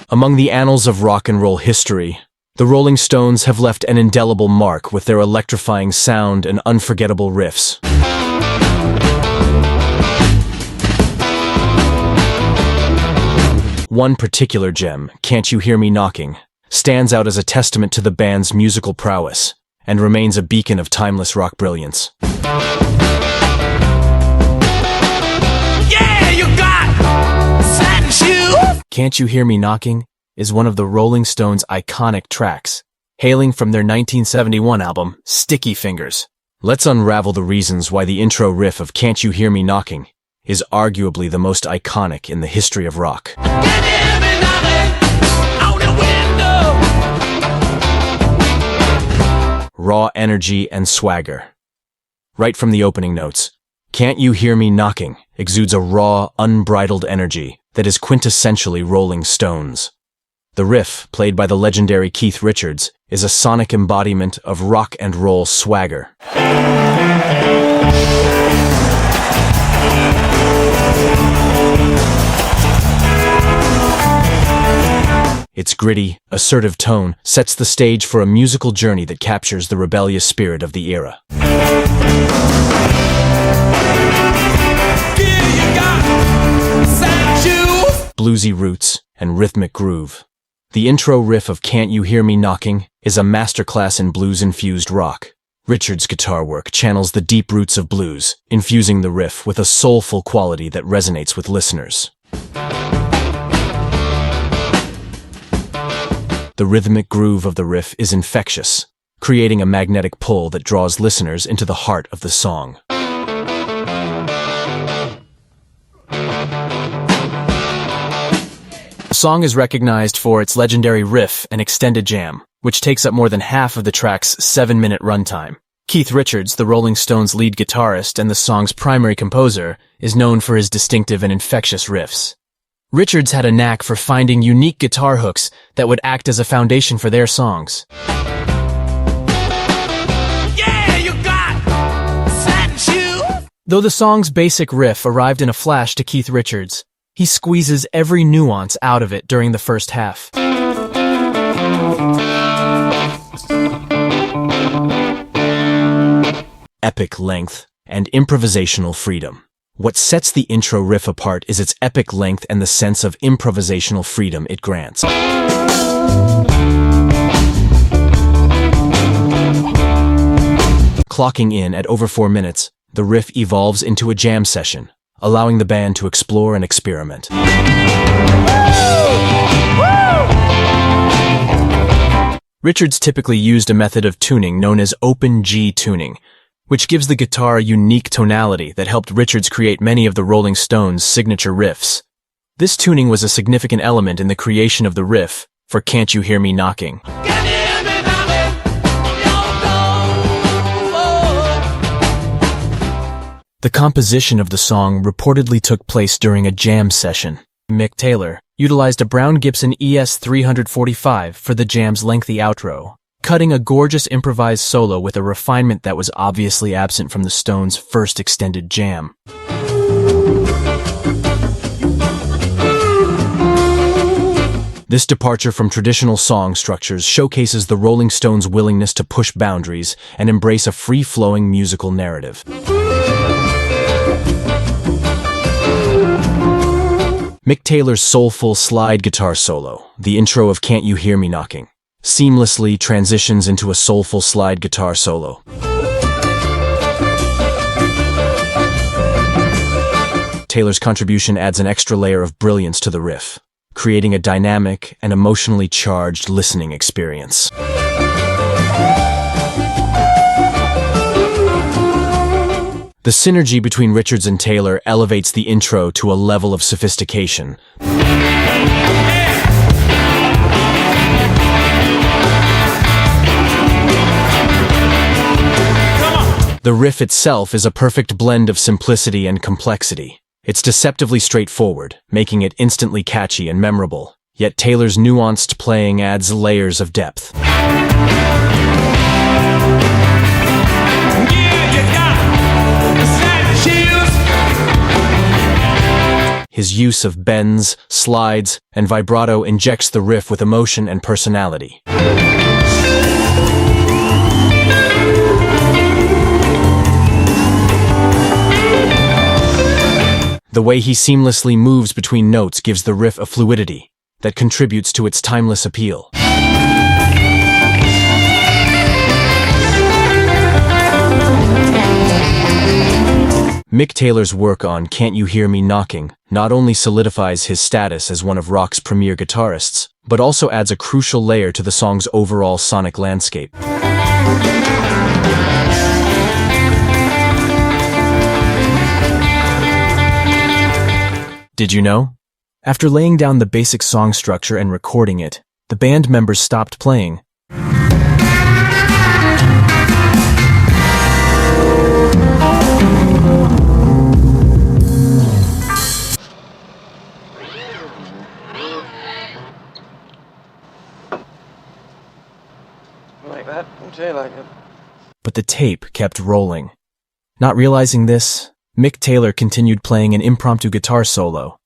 Among the annals of rock and roll history, the Rolling Stones have left an indelible mark with their electrifying sound and unforgettable riffs. One particular gem, Can't You Hear Me Knocking, stands out as a testament to the band's musical prowess and remains a beacon of timeless rock brilliance. Yeah, you got satin shoes! Can't You Hear Me Knocking is one of the Rolling Stones' iconic tracks, hailing from their 1971 album, Sticky Fingers. Let's unravel the reasons why the intro riff of Can't You Hear Me Knocking is arguably the most iconic in the history of rock. Raw energy and swagger. Right from the opening notes, Can't You Hear Me Knocking exudes a raw, unbridled energy that is quintessentially Rolling Stones. The riff, played by the legendary Keith Richards, is a sonic embodiment of rock and roll swagger. Its gritty, assertive tone sets the stage for a musical journey that captures the rebellious spirit of the era. Bluesy roots and rhythmic groove. The intro riff of Can't You Hear Me Knocking is a masterclass in blues-infused rock. Richards' guitar work channels the deep roots of blues, infusing the riff with a soulful quality that resonates with listeners. The rhythmic groove of the riff is infectious, creating a magnetic pull that draws listeners into the heart of the song. The song is recognized for its legendary riff and extended jam, which takes up more than half of the track's 7-minute runtime. Keith Richards, the Rolling Stones' lead guitarist and the song's primary composer, is known for his distinctive and infectious riffs. Richards had a knack for finding unique guitar hooks that would act as a foundation for their songs. Yeah, you got satin shoes! Though the song's basic riff arrived in a flash to Keith Richards, he squeezes every nuance out of it during the first half. Epic length and improvisational freedom. What sets the intro riff apart is its epic length and the sense of improvisational freedom it grants. Clocking in at over 4 minutes, the riff evolves into a jam session, allowing the band to explore and experiment. Richards typically used a method of tuning known as open G tuning, which gives the guitar a unique tonality that helped Richards create many of the Rolling Stones' signature riffs. This tuning was a significant element in the creation of the riff for Can't You Hear Me Knocking. The composition of the song reportedly took place during a jam session. Mick Taylor utilized a Brown Gibson ES 345 for the jam's lengthy outro, cutting a gorgeous improvised solo with a refinement that was obviously absent from the Stones' first extended jam. This departure from traditional song structures showcases the Rolling Stones' willingness to push boundaries and embrace a free-flowing musical narrative. Mick Taylor's soulful slide guitar solo, the intro of Can't You Hear Me Knocking, seamlessly transitions into a soulful slide guitar solo. Taylor's contribution adds an extra layer of brilliance to the riff, creating a dynamic and emotionally charged listening experience. The synergy between Richards and Taylor elevates the intro to a level of sophistication. The riff itself is a perfect blend of simplicity and complexity. It's deceptively straightforward, making it instantly catchy and memorable, yet Taylor's nuanced playing adds layers of depth. His use of bends, slides, and vibrato injects the riff with emotion and personality. The way he seamlessly moves between notes gives the riff a fluidity that contributes to its timeless appeal. Mick Taylor's work on Can't You Hear Me Knocking not only solidifies his status as one of rock's premier guitarists, but also adds a crucial layer to the song's overall sonic landscape. Did you know? After laying down the basic song structure and recording it, the band members stopped playing. Like that? Okay, like it. But the tape kept rolling. Not realizing this, Mick Taylor continued playing an impromptu guitar solo.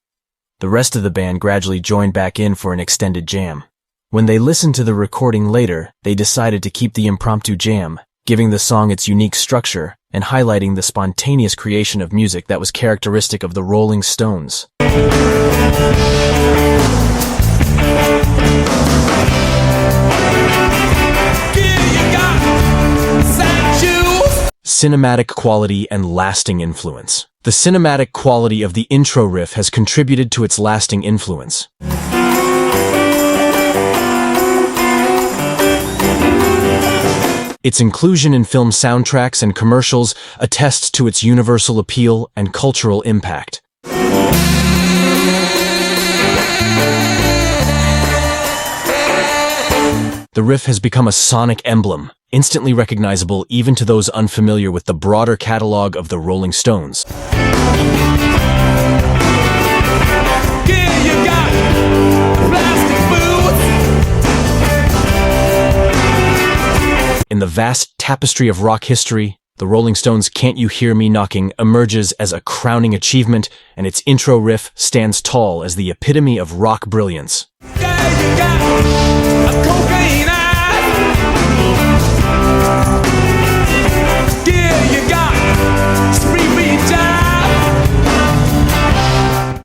The rest of the band gradually joined back in for an extended jam. When they listened to the recording later, they decided to keep the impromptu jam, giving the song its unique structure and highlighting the spontaneous creation of music that was characteristic of the Rolling Stones. Cinematic quality and lasting influence. The cinematic quality of the intro riff has contributed to its lasting influence. Its inclusion in film soundtracks and commercials attests to its universal appeal and cultural impact. The riff has become a sonic emblem, instantly recognizable even to those unfamiliar with the broader catalog of the Rolling Stones. In the vast tapestry of rock history, the Rolling Stones' Can't You Hear Me Knocking emerges as a crowning achievement, and its intro riff stands tall as the epitome of rock brilliance.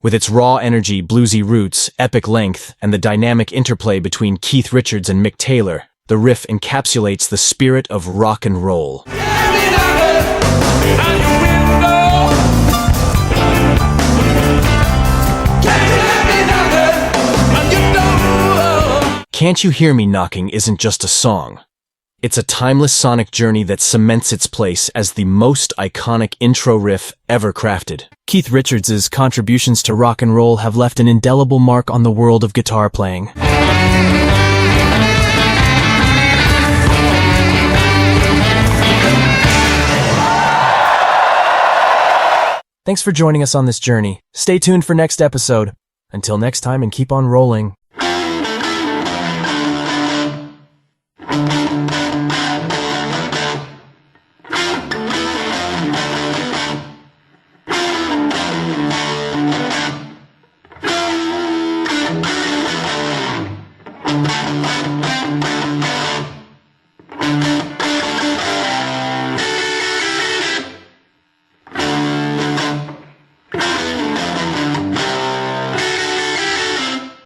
With its raw energy, bluesy roots, epic length, and the dynamic interplay between Keith Richards and Mick Taylor, the riff encapsulates the spirit of rock and roll. Can't You Hear Me Knocking isn't just a song. It's a timeless sonic journey that cements its place as the most iconic intro riff ever crafted. Keith Richards' contributions to rock and roll have left an indelible mark on the world of guitar playing. Thanks for joining us on this journey. Stay tuned for next episode. Until next time, and keep on rolling.